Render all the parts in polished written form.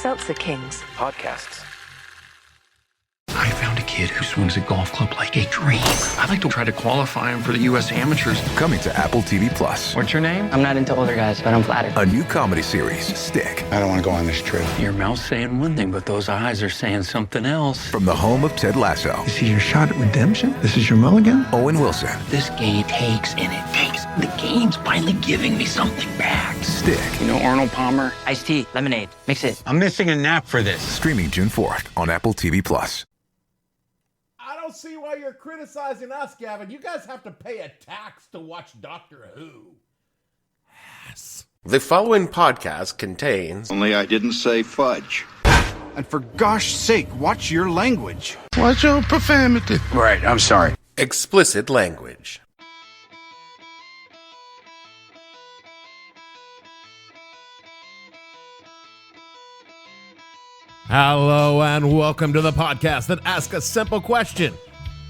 Seltzer Kings. Podcasts. I found a kid who swings a golf club like a dream. I'd like to try to qualify him for the U.S. Amateurs. Coming to Apple TV Plus. What's your name? I'm not into older guys, but I'm flattered. A new comedy series, Stick. I don't want to go on this trip. Your mouth's saying one thing, but those eyes are saying something else. From the home of Ted Lasso. This is your shot at redemption? This is your mulligan? Owen Wilson. This game takes and it takes. The game's finally giving me something back. Stick. You know Arnold Palmer? Iced tea, lemonade, mix it. I'm missing a nap for this. Streaming June 4th on Apple TV Plus. I don't see why you're criticizing us, Gavin. You guys have to pay a tax to watch Doctor Who. Yes. The following podcast contains... Only I didn't say fudge. And for gosh sake, watch your language. Watch your profanity. Right, I'm sorry. explicit language. Hello and welcome to the podcast that asks a simple question.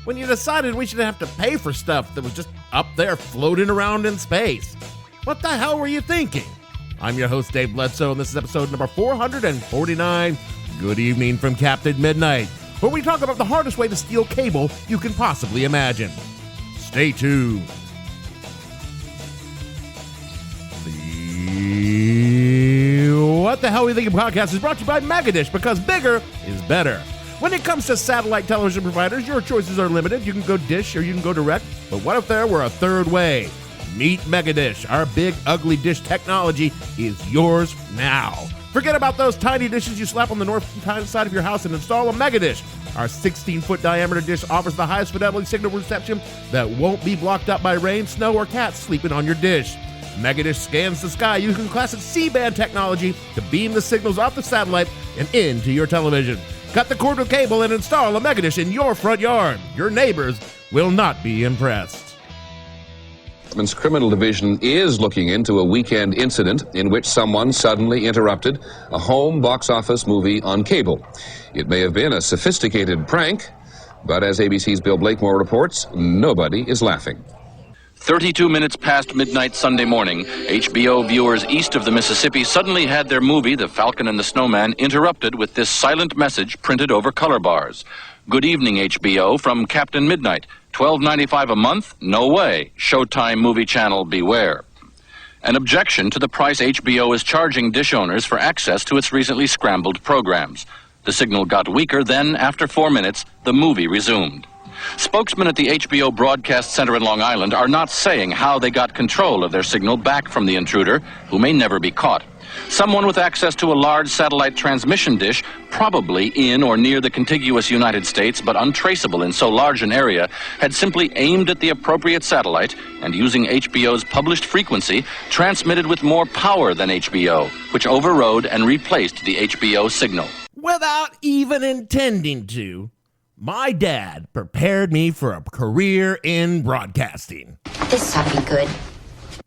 When you decided we should have to pay for stuff that was just up there floating around in space, what the hell were you thinking? I'm your host, Dave Bledsoe, and this is episode number 449. Good evening from Captain Midnight, where we talk about the hardest way to steal cable you can possibly imagine. Stay tuned. What the Hell We Think podcast is brought to you by Megadish, because bigger is better. When it comes to satellite television providers, your choices are limited. You can go dish or you can go direct, but what if there were a third way? Meet Megadish. Our big, ugly dish technology is yours now. Forget about those tiny dishes you slap on the north side of your house and install a Megadish. Our 16-foot diameter dish offers the highest fidelity signal reception that won't be blocked up by rain, snow, or cats sleeping on your dish. Megadish scans the sky using classic C-band technology to beam the signals off the satellite and into your television. Cut the cord with cable and install a Megadish in your front yard. Your neighbors will not be impressed. Department's Criminal Division is looking into a weekend incident in which someone suddenly interrupted a home box office movie on cable. It may have been a sophisticated prank, but as ABC's Bill Blakemore reports, nobody is laughing. 32 minutes past midnight Sunday morning, HBO viewers east of the Mississippi suddenly had their movie, The Falcon and the Snowman, interrupted with this silent message printed over color bars. Good evening, HBO, from Captain Midnight. $12.95 a month? No way. Showtime movie channel, beware. An objection to the price HBO is charging dish owners for access to its recently scrambled programs. The signal got weaker, then, after 4 minutes, the movie resumed. Spokesmen at the HBO Broadcast Center in Long Island are not saying how they got control of their signal back from the intruder, who may never be caught. Someone with access to a large satellite transmission dish, probably in or near the contiguous United States, but untraceable in so large an area, had simply aimed at the appropriate satellite and, using HBO's published frequency, transmitted with more power than HBO, which overrode and replaced the HBO signal. Without even intending to, my dad prepared me for a career in broadcasting. This ought to be good.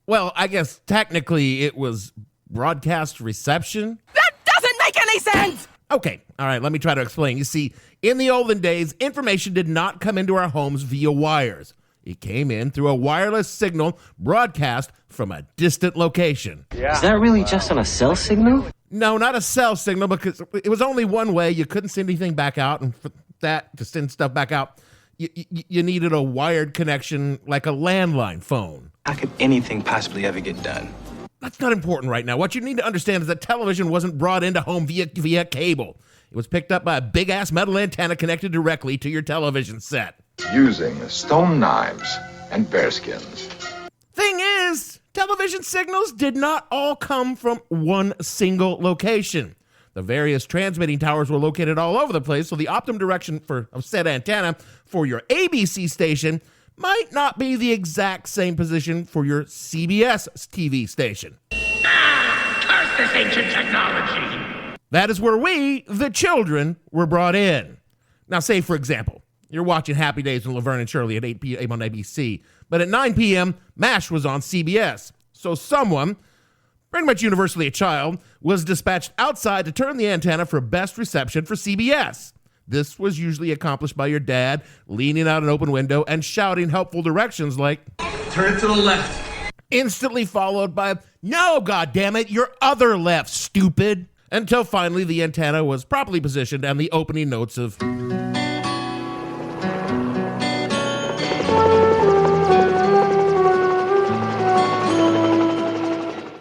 Well, I guess technically it was broadcast reception. That doesn't make any sense! Okay, all right, let me try to explain. You see, in the olden days, information did not come into our homes via wires. It came in through a wireless signal broadcast from a distant location. Yeah. Is that really just on a cell signal? No, not a cell signal, because it was only one way. You couldn't send anything back out, and for that, to send stuff back out, you needed a wired connection like a landline phone. How could anything possibly ever get done? That's not important right now. What you need to understand is that television wasn't brought into home via cable. It was picked up by a big-ass metal antenna connected directly to your television set. Using stone knives and bearskins. Thing is, television signals did not all come from one single location. The various transmitting towers were located all over the place, so the optimum direction of said antenna for your ABC station might not be the exact same position for your CBS TV station. Curse this ancient technology! That is where we, the children, were brought in. Now, say, for example, you're watching Happy Days with Laverne and Shirley at 8 p.m. on ABC, but at 9 p.m., MASH was on CBS. So someone, pretty much universally a child, was dispatched outside to turn the antenna for best reception for CBS. This was usually accomplished by your dad leaning out an open window and shouting helpful directions like, "Turn it to the left." Instantly followed by, "No, goddammit, your other left, stupid." until finally the antenna was properly positioned and the opening notes of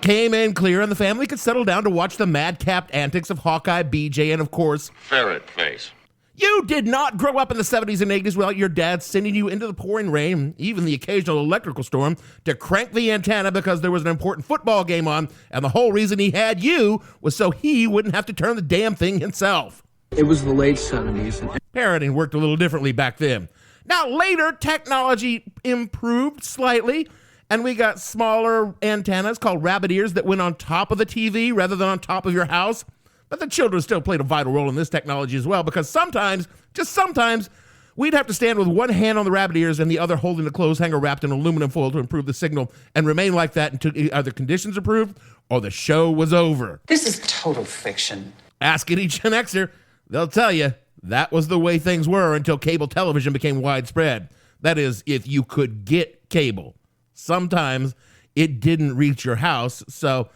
came in clear, and the family could settle down to watch the madcap antics of Hawkeye, BJ, and of course, Ferret face. you did not grow up in the 70s and 80s without your dad sending you into the pouring rain, even the occasional electrical storm, to crank the antenna because there was an important football game on, and the whole reason he had you was so he wouldn't have to turn the damn thing himself. It was the late 70s. Parenting worked a little differently back then. Now, later, technology improved slightly, and we got smaller antennas called rabbit ears that went on top of the TV rather than on top of your house. But the children still played a vital role in this technology as well, because sometimes, just sometimes, we'd have to stand with one hand on the rabbit ears and the other holding the clothes hanger wrapped in aluminum foil to improve the signal and remain like that until either conditions improved or the show was over. This is total fiction. Ask any Gen Xer, they'll tell you that was the way things were until cable television became widespread. That is, if you could get cable. Sometimes it didn't reach your house, so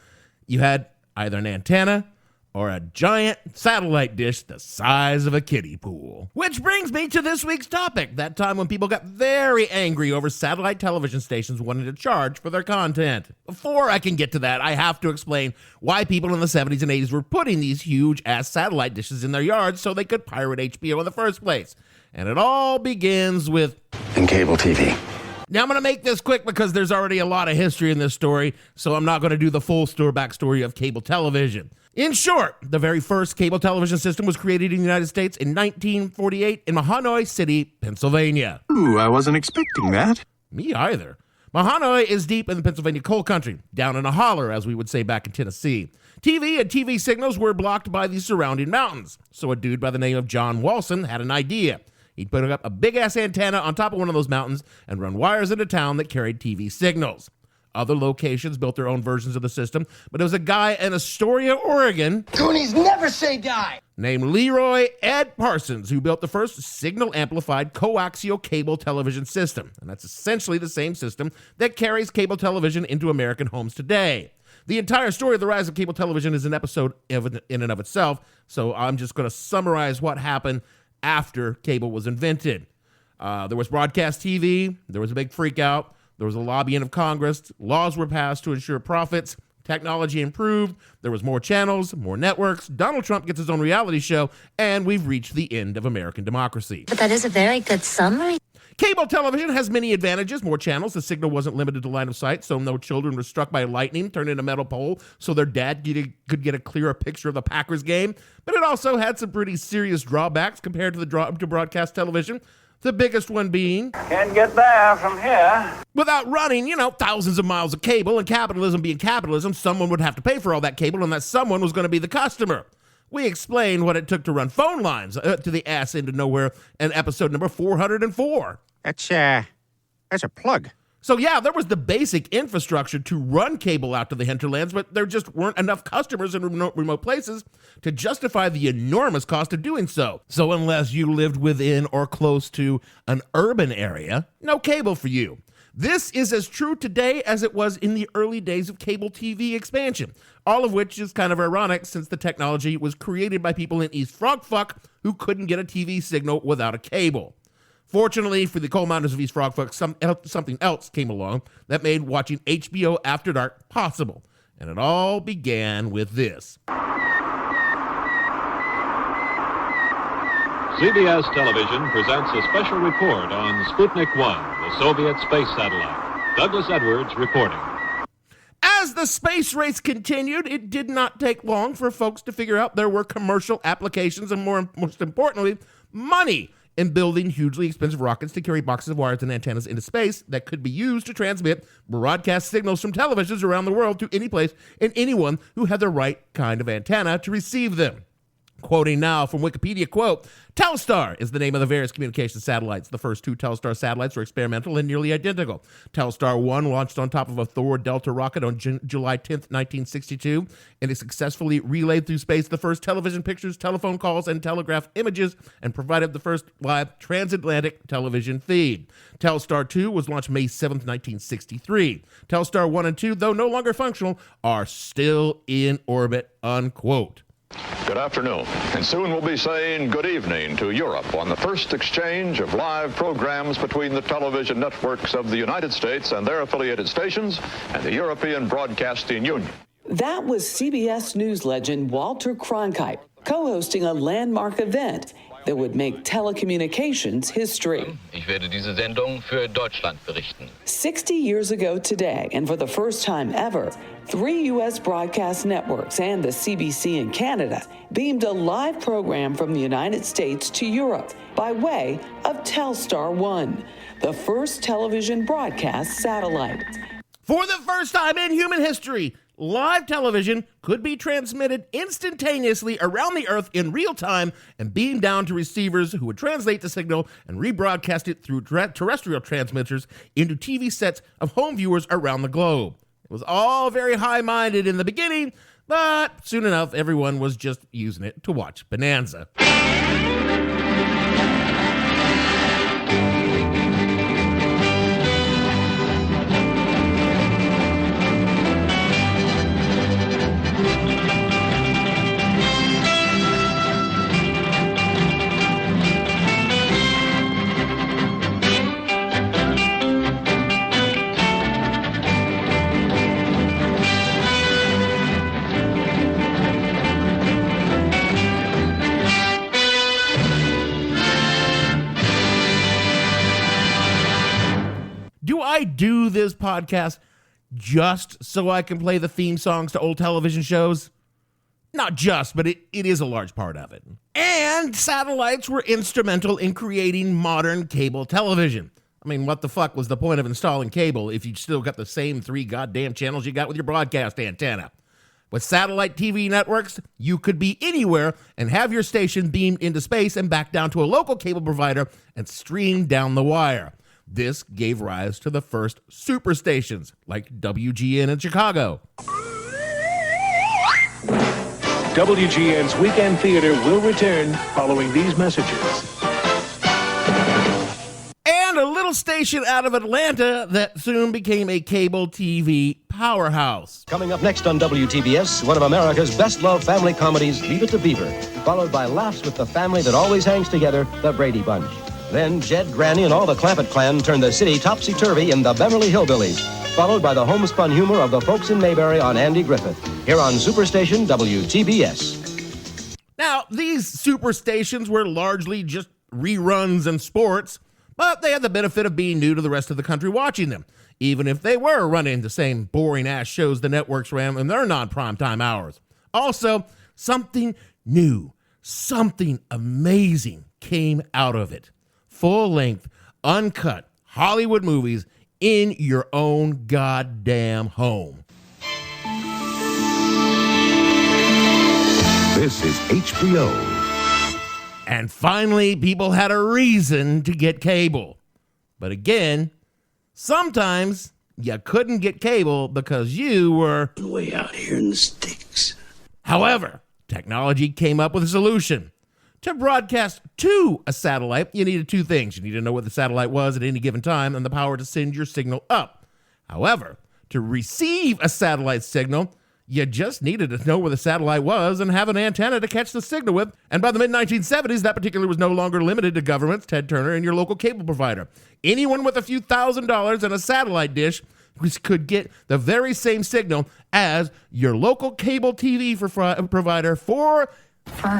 you had either an antenna or a giant satellite dish the size of a kiddie pool. Which brings me to this week's topic, that time when people got very angry over satellite television stations wanting to charge for their content. Before I can get to that, I have to explain why people in the 70s and 80s were putting these huge-ass satellite dishes in their yards so they could pirate HBO in the first place. And it all begins with... And cable TV. Now, I'm going to make this quick because there's already a lot of history in this story, so I'm not going to do the full backstory of cable television. In short, the very first cable television system was created in the United States in 1948 in Mahanoy City, Pennsylvania. Ooh, I wasn't expecting that. Me either. Mahanoy is deep in the Pennsylvania coal country, down in a holler, as we would say back in Tennessee. TV and TV signals were blocked by the surrounding mountains, so a dude by the name of John Walson had an idea. He'd put up a big-ass antenna on top of one of those mountains and run wires into town that carried TV signals. Other locations built their own versions of the system, but there was a guy in Astoria, Oregon, Goonies never say die, named Leroy Ed Parsons, who built the first signal-amplified coaxial cable television system. And that's essentially the same system that carries cable television into American homes today. The entire story of the rise of cable television is an episode in and of itself, so I'm just going to summarize what happened after cable was invented. There was broadcast TV, there was a big freak out, there was a lobbying of Congress, laws were passed to ensure profits, technology improved, there was more channels, more networks, Donald Trump gets his own reality show, and we've reached the end of American democracy. But that is a very good summary. Cable television has many advantages, more channels, the signal wasn't limited to line of sight, so no children were struck by lightning, turned in a metal pole, so their dad could get a clearer picture of the Packers game, but it also had some pretty serious drawbacks compared to to broadcast television. The biggest one being... Can't get there from here. Without running, thousands of miles of cable, and capitalism being capitalism, someone would have to pay for all that cable, and that someone was going to be the customer. We explained what it took to run phone lines to the ass into nowhere in episode number 404. That's a plug. So yeah, there was the basic infrastructure to run cable out to the hinterlands, but there just weren't enough customers in remote places to justify the enormous cost of doing so. So unless you lived within or close to an urban area, no cable for you. This is as true today as it was in the early days of cable TV expansion, all of which is kind of ironic since the technology was created by people in East Frogfuck who couldn't get a TV signal without a cable. Fortunately for the coal miners of East Frogfuck, something else came along that made watching HBO After Dark possible. And it all began with this. CBS Television presents a special report on Sputnik 1, the Soviet space satellite. Douglas Edwards reporting. As the space race continued, it did not take long for folks to figure out there were commercial applications and, most importantly, money in building hugely expensive rockets to carry boxes of wires and antennas into space that could be used to transmit broadcast signals from televisions around the world to any place and anyone who had the right kind of antenna to receive them. Quoting now from Wikipedia, quote, Telstar is the name of the various communication satellites. The first two Telstar satellites were experimental and nearly identical. Telstar 1 launched on top of a Thor Delta rocket on July 10th, 1962, and it successfully relayed through space the first television pictures, telephone calls, and telegraph images, and provided the first live transatlantic television feed. Telstar 2 was launched May 7th, 1963. Telstar 1 and 2, though no longer functional, are still in orbit, unquote. Good afternoon, and soon we'll be saying good evening to Europe on the first exchange of live programs between the television networks of the United States and their affiliated stations and the European Broadcasting Union. That was CBS News legend Walter Cronkite co-hosting a landmark event that would make telecommunications history. Ich werde diese Sendung für Deutschland berichten. 60 years ago today, and for the first time ever, 3 U.S. broadcast networks and the CBC in Canada beamed a live program from the United States to Europe by way of Telstar 1, the first television broadcast satellite. For the first time in human history, live television could be transmitted instantaneously around the Earth in real time and beamed down to receivers who would translate the signal and rebroadcast it through terrestrial transmitters into TV sets of home viewers around the globe. It was all very high-minded in the beginning, but soon enough, everyone was just using it to watch Bonanza. Do I do this podcast just so I can play the theme songs to old television shows? Not just, but it is a large part of it. And satellites were instrumental in creating modern cable television. I mean, what the fuck was the point of installing cable if you still got the same 3 goddamn channels you got with your broadcast antenna? With satellite TV networks, you could be anywhere and have your station beamed into space and back down to a local cable provider and streamed down the wire. This gave rise to the first superstations, like WGN in Chicago. WGN's Weekend Theater will return following these messages. And a little station out of Atlanta that soon became a cable TV powerhouse. Coming up next on WTBS, one of America's best-loved family comedies, Leave It to Beaver, followed by laughs with the family that always hangs together, the Brady Bunch. Then Jed, Granny, and all the Clampett clan turn the city topsy-turvy in the Beverly Hillbillies, followed by the homespun humor of the folks in Mayberry on Andy Griffith, here on Superstation WTBS. Now, these superstations were largely just reruns and sports, but they had the benefit of being new to the rest of the country watching them, even if they were running the same boring-ass shows the networks ran in their non-primetime hours. Also, something new, something amazing came out of it. Full-length, uncut Hollywood movies in your own goddamn home. This is HBO. And finally, people had a reason to get cable. But again, sometimes you couldn't get cable because you were way out here in the sticks. However, technology came up with a solution. To broadcast to a satellite, you needed 2 things. You needed to know what the satellite was at any given time and the power to send your signal up. However, to receive a satellite signal, you just needed to know where the satellite was and have an antenna to catch the signal with. And by the mid-1970s, that particular was no longer limited to governments, Ted Turner, and your local cable provider. Anyone with a few $1,000s and a satellite dish could get the very same signal as your local cable TV provider for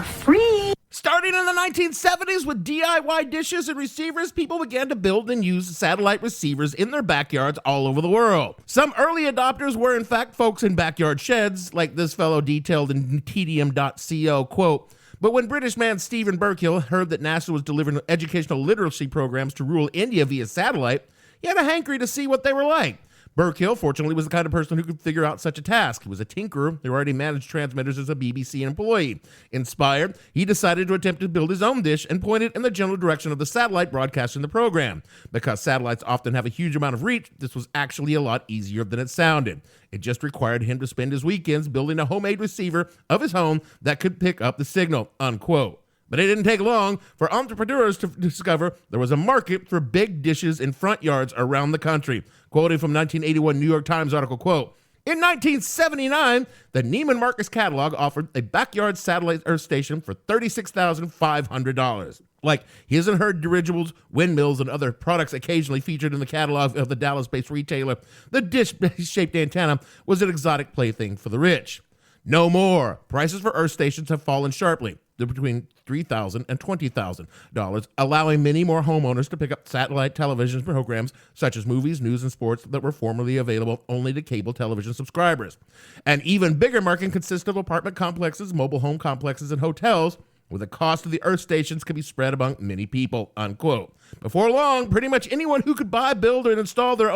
free. Starting in the 1970s with DIY dishes and receivers, people began to build and use satellite receivers in their backyards all over the world. Some early adopters were in fact folks in backyard sheds, like this fellow detailed in tedium.co, quote, but when British man Stephen Burkill heard that NASA was delivering educational literacy programs to rural India via satellite, he had a hankering to see what they were like. Burkill, fortunately, was the kind of person who could figure out such a task. He was a tinkerer who already managed transmitters as a BBC employee. Inspired, he decided to attempt to build his own dish and pointed in the general direction of the satellite broadcasting the program. Because satellites often have a huge amount of reach, this was actually a lot easier than it sounded. It just required him to spend his weekends building a homemade receiver of his home that could pick up the signal, unquote. But it didn't take long for entrepreneurs to discover there was a market for big dishes in front yards around the country. Quoting from 1981 New York Times article, quote, In 1979, the Neiman Marcus catalog offered a backyard satellite earth station for $36,500. Like his and her dirigibles, windmills, and other products occasionally featured in the catalog of the Dallas-based retailer, the dish-shaped antenna was an exotic plaything for the rich. No more. Prices for earth stations have fallen sharply. They're between $3,000 and $20,000, allowing many more homeowners to pick up satellite television programs such as movies, news, and sports that were formerly available only to cable television subscribers. An even bigger market consists of apartment complexes, mobile home complexes, and hotels, where the cost of the earth stations can be spread among many people, unquote. Before long, pretty much anyone who could buy, build, and install their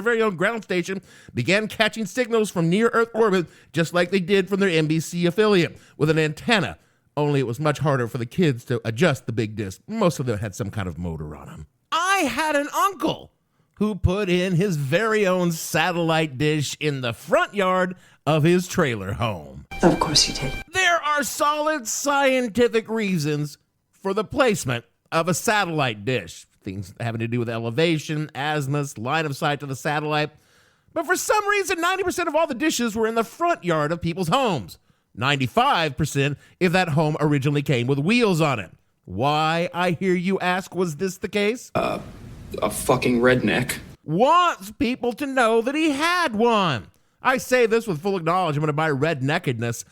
very own ground station began catching signals from near-Earth orbit, just like they did from their NBC affiliate, with an antenna. Only it was much harder for the kids to adjust the big disc. Most of them had some kind of motor on them. I had an uncle who put in his very own satellite dish in the front yard of his trailer home. Of course you did. There are solid scientific reasons for the placement of a satellite dish. Things having to do with elevation, azimuth, line of sight to the satellite. But for some reason, 90% of all the dishes were in the front yard of people's homes. 95% if that home originally came with wheels on it. Why, I hear you ask, was this the case? A fucking redneck. Wants people to know that he had one. I say this with full acknowledgement of my redneckedness,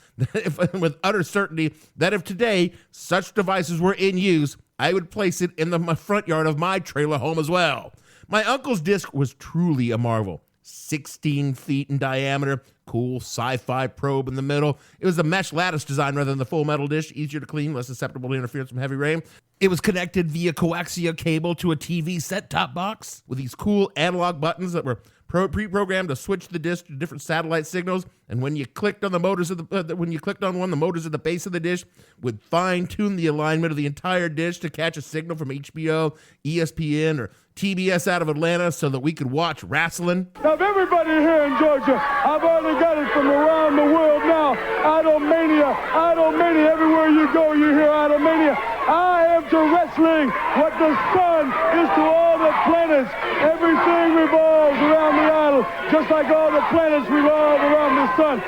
with utter certainty that if today such devices were in use, I would place it in the front yard of my trailer home as well. My uncle's disc was truly a marvel. 16 feet in diameter, cool sci-fi probe in the middle. It was a mesh lattice design rather than the full metal dish, easier to clean, less susceptible to interference from heavy rain. It was connected via coaxial cable to a TV set-top box with these cool analog buttons that were pre-programmed to switch the disc to different satellite signals. And when you clicked on the motors of the motors at the base of the dish would fine-tune the alignment of the entire dish to catch a signal from HBO, ESPN, or TBS out of Atlanta so that we could watch wrestling. Now, if everybody here in Georgia, I've already got it from around the world now. Idolmania, everywhere you go, you hear Idolmania. I am to wrestling what the sun is to all the planets. Everything revolves around the idol, just like all the planets revolve around the sun.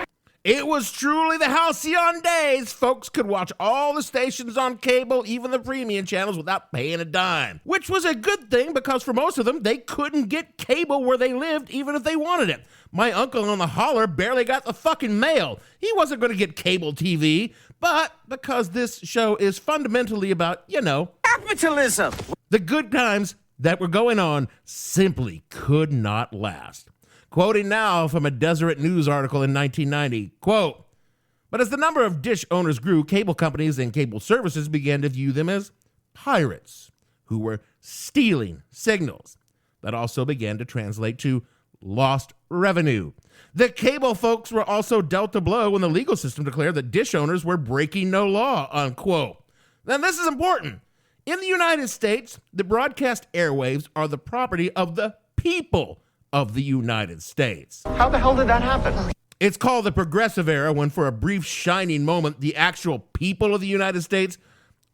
It was truly the halcyon days. Folks could watch all the stations on cable, even the premium channels, without paying a dime. Which was a good thing because for most of them, they couldn't get cable where they lived, even if they wanted it. My uncle on the holler barely got the fucking mail. He wasn't going to get cable TV. But because this show is fundamentally about, capitalism, the good times that were going on simply could not last. Quoting now from a Deseret News article in 1990, quote, "But as the number of dish owners grew, cable companies and cable services began to view them as pirates who were stealing signals. That also began to translate to lost revenue. The cable folks were also dealt a blow when the legal system declared that dish owners were breaking no law," unquote. Now, this is important. In the United States, the broadcast airwaves are the property of the people of the United States. How the hell did that happen? It's called the Progressive Era, when for a brief shining moment, the actual people of the United States,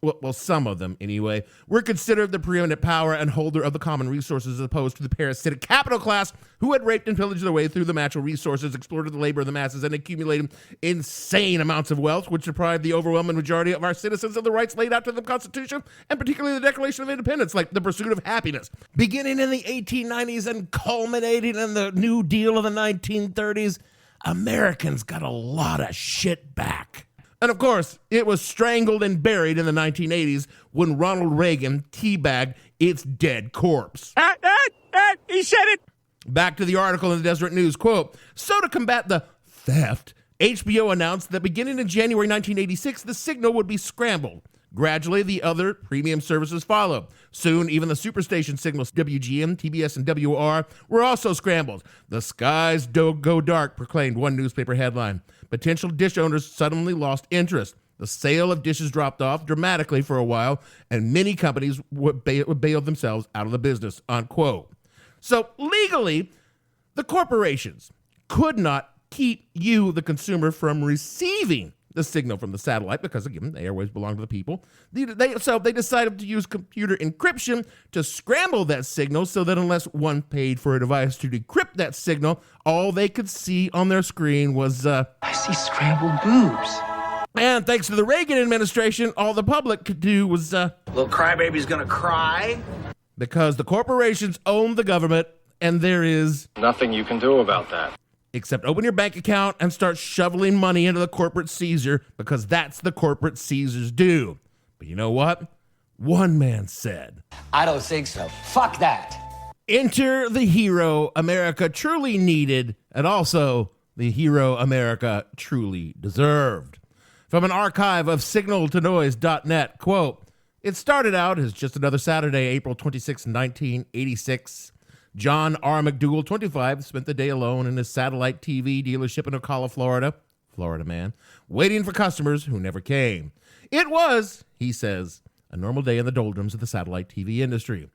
well, some of them anyway, were considered the preeminent power and holder of the common resources as opposed to the parasitic capital class who had raped and pillaged their way through the natural resources, exploited the labor of the masses, and accumulated insane amounts of wealth, which deprived the overwhelming majority of our citizens of the rights laid out to the Constitution, and particularly the Declaration of Independence, like the pursuit of happiness. Beginning in the 1890s and culminating in the New Deal of the 1930s, Americans got a lot of shit back. And of course, it was strangled and buried in the 1980s when Ronald Reagan teabagged its dead corpse. He said it! Back to the article in the Deseret News, quote, "So to combat the theft, HBO announced that beginning in January 1986, the signal would be scrambled. Gradually, the other premium services followed. Soon, even the superstation signals WGN, TBS, and WR were also scrambled. The skies go dark," proclaimed one newspaper headline. Potential dish owners suddenly lost interest. The sale of dishes dropped off dramatically for a while, and many companies would bail themselves out of the business, unquote. So legally, the corporations could not keep you, the consumer, from receiving the signal from the satellite because, again, the airwaves belong to the people. So they decided to use computer encryption to scramble that signal so that unless one paid for a device to decrypt that signal, all they could see on their screen was, I see scrambled boobs. And thanks to the Reagan administration, all the public could do was, Little crybaby's gonna cry. Because the corporations own the government, and there is nothing you can do about that. Except open your bank account and start shoveling money into the corporate Caesar, because that's the corporate Caesars do. But you know what? One man said, I don't think so. Fuck that. Enter the hero America truly needed, and also the hero America truly deserved. From an archive of signaltonoise.net, quote, it started out as just another Saturday, April 26, 1986. John R. McDougal, 25, spent the day alone in his satellite TV dealership in Ocala, Florida man, waiting for customers who never came. It was, he says, a normal day in the doldrums of the satellite TV industry.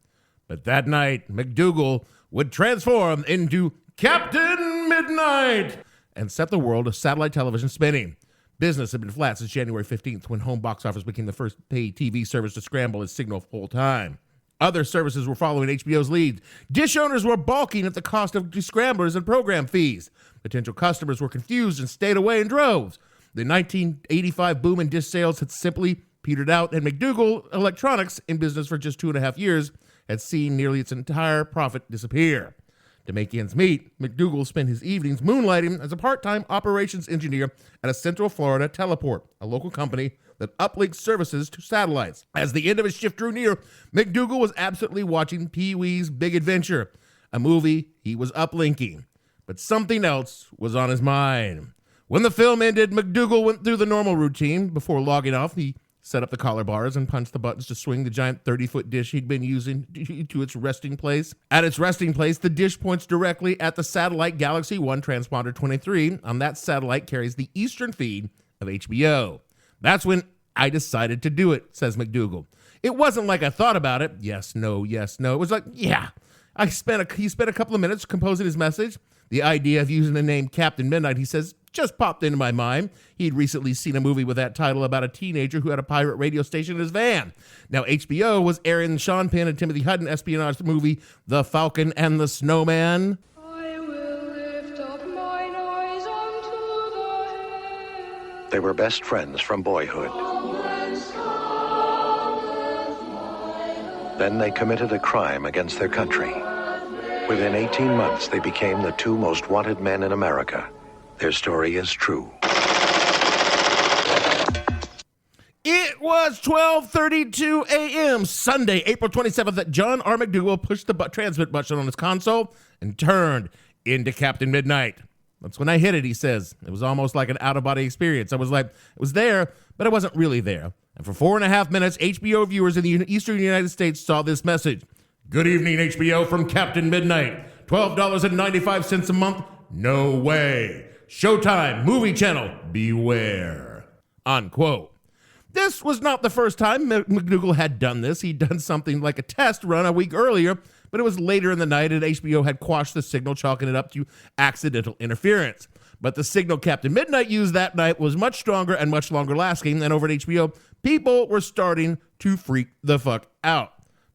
But that night, McDougal would transform into Captain Midnight and set the world of satellite television spinning. Business had been flat since January 15th, when Home Box Office became the first paid TV service to scramble its signal full time. Other services were following HBO's lead. Dish owners were balking at the cost of scramblers and program fees. Potential customers were confused and stayed away in droves. The 1985 boom in dish sales had simply petered out, and McDougal Electronics, in business for just 2.5 years, had seen nearly its entire profit disappear. To make ends meet, McDougal spent his evenings moonlighting as a part-time operations engineer at a Central Florida teleport, a local company that uplinks services to satellites. As the end of his shift drew near, McDougal was absently watching Pee-wee's Big Adventure, a movie he was uplinking. But something else was on his mind. When the film ended, McDougal went through the normal routine. Before logging off, he set up the collar bars and punched the buttons to swing the giant 30-foot dish he'd been using to its resting place. At its resting place, the dish points directly at the satellite Galaxy 1 Transponder 23. On that satellite carries the eastern feed of HBO. That's when I decided to do it, says McDougal. It wasn't like I thought about it. Yes, no, yes, no. It was like, yeah. He spent a couple of minutes composing his message. The idea of using the name Captain Midnight, he says, just popped into my mind. He'd recently seen a movie with that title about a teenager who had a pirate radio station in his van. Now, HBO was airing Sean Penn and Timothy Hutton espionage movie, The Falcon and the Snowman. They were best friends from boyhood. Then they committed a crime against their country. Within 18 months, they became the two most wanted men in America. Their story is true. It was 12:32 a.m. Sunday, April 27th, that John R. McDougal pushed the transmit button on his console and turned into Captain Midnight. That's when I hit it, he says. It was almost like an out-of-body experience. I was like, it was there, but it wasn't really there. And for 4.5 minutes, HBO viewers in the eastern United States saw this message. Good evening, HBO, from Captain Midnight. $12.95 a month? No way. Showtime, movie channel, beware. Unquote. This was not the first time McDougal had done this. He'd done something like a test run a week earlier, but it was later in the night and HBO had quashed the signal, chalking it up to accidental interference. But the signal Captain Midnight used that night was much stronger and much longer lasting, and over at HBO, people were starting to freak the fuck out.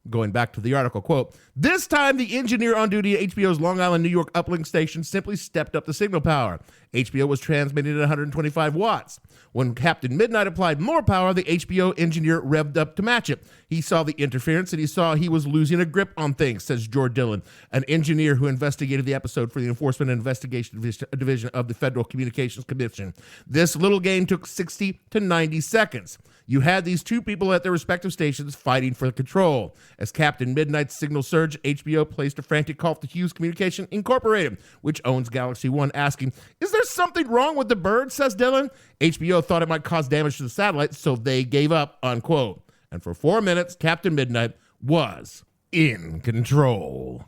Going back to the article, quote, this time the engineer on duty at HBO's Long Island, New York uplink station simply stepped up the signal power. HBO was transmitting at 125 watts. When Captain Midnight applied more power, the HBO engineer revved up to match it. He saw the interference and he saw he was losing a grip on things, says George Dillon, an engineer who investigated the episode for the Enforcement and Investigation Division of the Federal Communications Commission. This little game took 60 to 90 seconds. You had these two people at their respective stations fighting for control. As Captain Midnight's signal surged, HBO placed a frantic call to Hughes Communication Incorporated, which owns Galaxy 1, asking, is there something wrong with the bird, says Dillon. HBO thought it might cause damage to the satellite, so they gave up, unquote. And for 4 minutes, Captain Midnight was in control.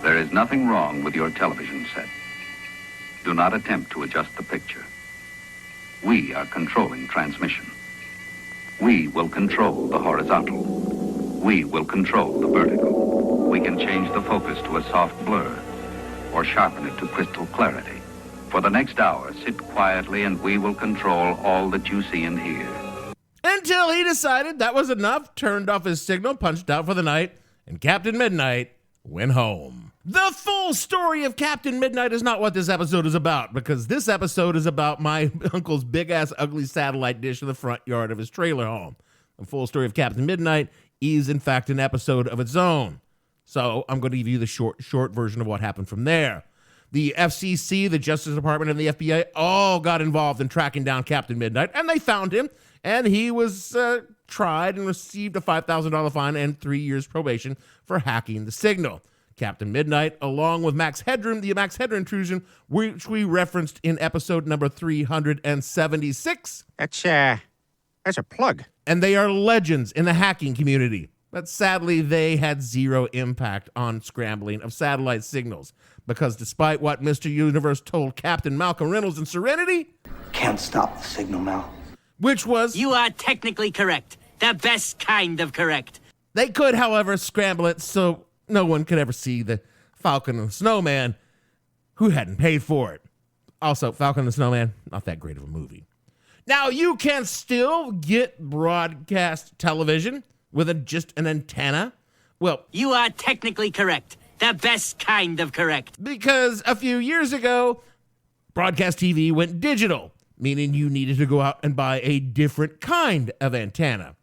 There is nothing wrong with your television set. Do not attempt to adjust the picture. We are controlling transmission. We will control the horizontal. We will control the vertical. We can change the focus to a soft blur or sharpen it to crystal clarity. For the next hour, sit quietly and we will control all that you see and hear. Until he decided that was enough, turned off his signal, punched out for the night, and Captain Midnight went home. The full story of Captain Midnight is not what this episode is about, because this episode is about my uncle's big-ass ugly satellite dish in the front yard of his trailer home. The full story of Captain Midnight is, in fact, an episode of its own. So I'm going to give you the short version of what happened from there. The FCC, the Justice Department, and the FBI all got involved in tracking down Captain Midnight, and they found him, and he was tried and received a $5,000 fine and 3 years probation for hacking the signal. Captain Midnight, along with Max Headroom, the Max Headroom intrusion, which we referenced in episode number 376. That's a plug. And they are legends in the hacking community. But sadly, they had zero impact on scrambling of satellite signals. Because despite what Mr. Universe told Captain Malcolm Reynolds in Serenity... Can't stop the signal, Mal. Which was... You are technically correct. The best kind of correct. They could, however, scramble it so no one could ever see the Falcon and the Snowman who hadn't paid for it. Also, Falcon and the Snowman, not that great of a movie. Now, you can still get broadcast television with just an antenna. Well, you are technically correct. The best kind of correct. Because a few years ago, broadcast TV went digital, meaning you needed to go out and buy a different kind of antenna.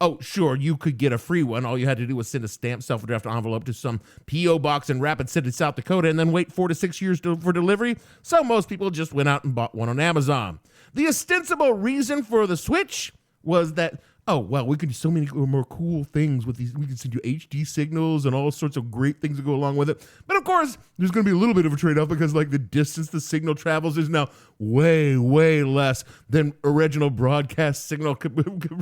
Oh, sure, you could get a free one. All you had to do was send a stamped self-addressed envelope to some P.O. box in Rapid City, South Dakota, and then wait 4 to 6 years for delivery. So most people just went out and bought one on Amazon. The ostensible reason for the switch was that, oh, well, we can do so many more cool things with these. We can send you HD signals and all sorts of great things that go along with it. But of course, there's going to be a little bit of a trade-off because, like, the distance the signal travels is now way, way less than original broadcast signal could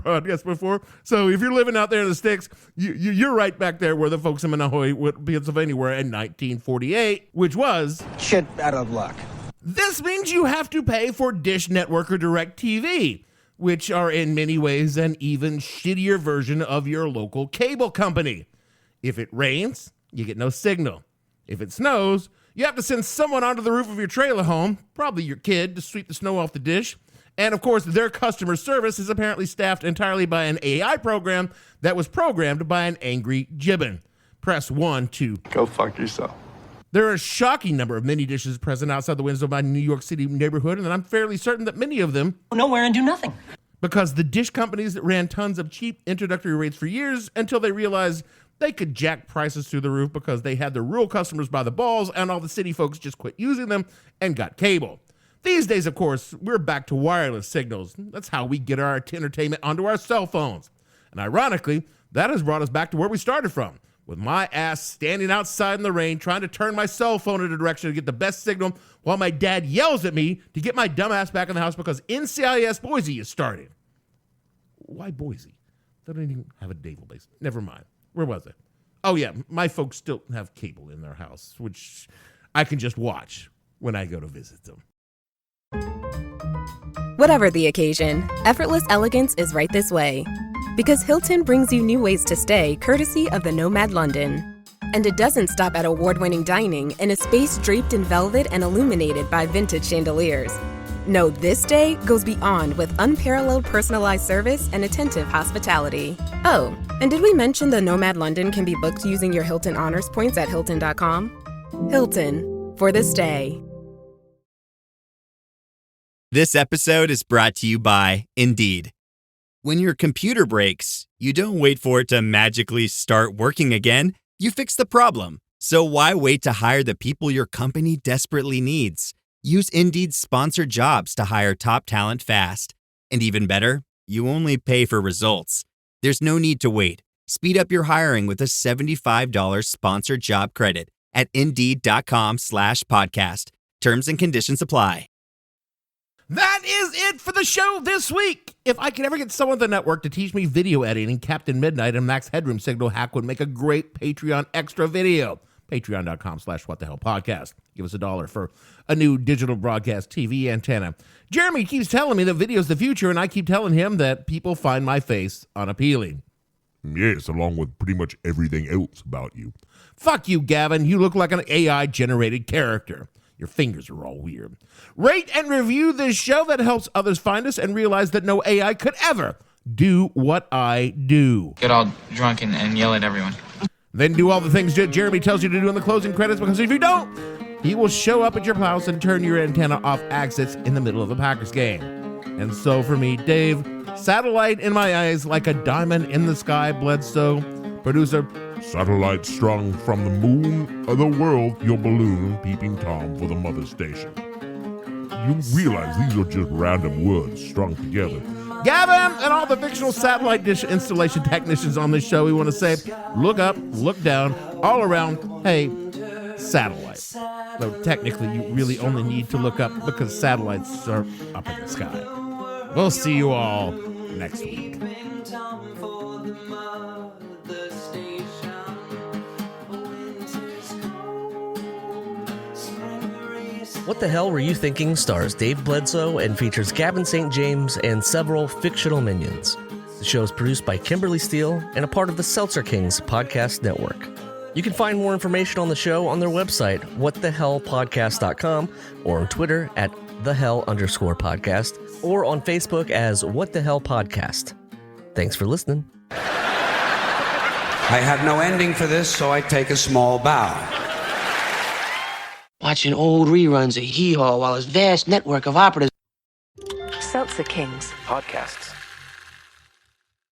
broadcast before. So if you're living out there in the sticks, you're right back there where the folks in Manahoy, Pennsylvania were in 1948, which was... shit out of luck. This means you have to pay for Dish Network or DirecTV, which are in many ways an even shittier version of your local cable company. If it rains, you get no signal. If it snows, you have to send someone onto the roof of your trailer home, probably your kid, to sweep the snow off the dish. And of course, their customer service is apparently staffed entirely by an AI program that was programmed by an angry gibbon. Press 1 to go fuck yourself. There are a shocking number of mini dishes present outside the windows of my New York City neighborhood, and I'm fairly certain that many of them go nowhere and do nothing. Because the dish companies that ran tons of cheap introductory rates for years until they realized they could jack prices through the roof because they had the rural customers by the balls and all the city folks just quit using them and got cable. These days, of course, we're back to wireless signals. That's how we get our entertainment onto our cell phones. And ironically, that has brought us back to where we started from, with my ass standing outside in the rain trying to turn my cell phone in a direction to get the base signal while my dad yells at me to get my dumb ass back in the house because NCIS Boise is starting. Why Boise? They don't even have a naval base. Never mind. Where was it? Oh, yeah. My folks still have cable in their house, which I can just watch when I go to visit them. Whatever the occasion, effortless elegance is right this way. Because Hilton brings you new ways to stay courtesy of the Nomad London. And it doesn't stop at award-winning dining in a space draped in velvet and illuminated by vintage chandeliers. No, this day goes beyond with unparalleled personalized service and attentive hospitality. Oh, and did we mention the Nomad London can be booked using your Hilton Honors points at Hilton.com? Hilton, for this day. This episode is brought to you by Indeed. When your computer breaks, you don't wait for it to magically start working again. You fix the problem. So why wait to hire the people your company desperately needs? Use Indeed's sponsored jobs to hire top talent fast. And even better, you only pay for results. There's no need to wait. Speed up your hiring with a $75 sponsored job credit at Indeed.com/podcast. Terms and conditions apply. That is it for the show this week. If I could ever get someone at the network to teach me video editing, Captain Midnight and Max Headroom signal hack would make a great Patreon extra video. Patreon.com/whatthehellpodcast. Give us $1 for a new digital broadcast TV antenna. Jeremy keeps telling me that video's the future, and I keep telling him that people find my face unappealing. Yes, along with pretty much everything else about you. Fuck you, Gavin. You look like an AI-generated character. Your fingers are all weird. Rate and review this show. That helps others find us and realize that no AI could ever do what I do. Get all drunk and yell at everyone. Then do all the things that Jeremy tells you to do in the closing credits, because if you don't, he will show up at your house and turn your antenna off access in the middle of the Packers game. And so for me, Dave, satellite in my eyes like a diamond in the sky, Bledsoe. Producer, Satellite strung from the moon of the world, your balloon, peeping Tom for the mother station. You realize these are just random words strung together. Gavin and all the fictional satellite dish installation technicians on this show, we want to say, look up, look down, all around, hey, satellite. Though technically you really only need to look up because satellites are up in the sky. We'll see you all next week. What the Hell Were You Thinking stars Dave Bledsoe and features Gavin St. James and several fictional minions. The show is produced by Kimberly Steele and a part of the Seltzer Kings podcast network. You can find more information on the show on their website, whatthehellpodcast.com, or on Twitter at @thehell_podcast, or on Facebook as What the Hell Podcast. Thanks for listening. I have no ending for this, so I take a small bow. Watching old reruns of Hee Haw while his vast network of operatives. Seltzer Kings Podcasts.